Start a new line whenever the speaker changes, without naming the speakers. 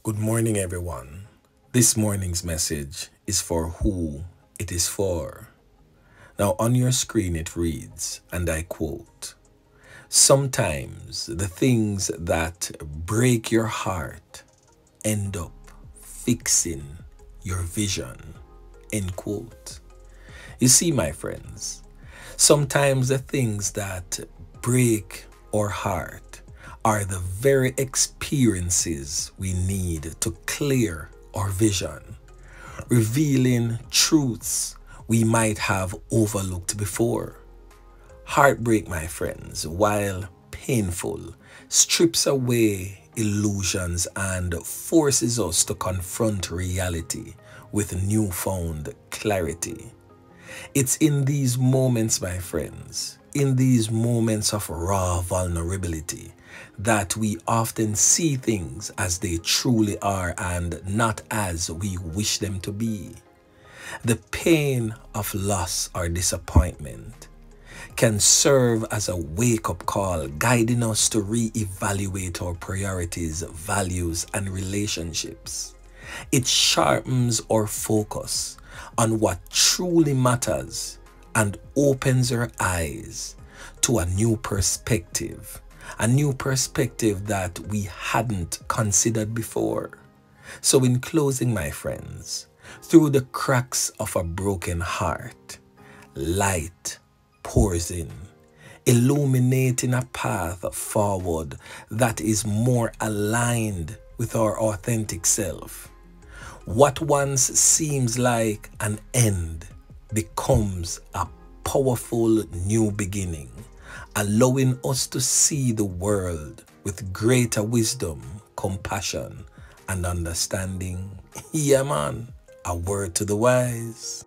Good morning, everyone. This morning's message is for who it is for. Now, on your screen, it reads, and I quote, "Sometimes the things that break your heart end up fixing your vision." End quote. You see, my friends, sometimes the things that break our heart are the very experiences we need to clear our vision, revealing truths we might have overlooked before. Heartbreak, my friends, while painful, strips away illusions and forces us to confront reality with newfound clarity. It's in these moments, my friends, in these moments of raw vulnerability, that we often see things as they truly are and not as we wish them to be. The pain of loss or disappointment can serve as a wake-up call, guiding us to re-evaluate our priorities, values, and relationships. It sharpens our focus on what truly matters and opens our eyes to a new perspective that we hadn't considered before. So in closing, my friends, through the cracks of a broken heart, light pours in, illuminating a path forward that is more aligned with our authentic self. What once seems like an end becomes a powerful new beginning, allowing us to see the world with greater wisdom, compassion, and understanding. Yeah, man, a word to the wise.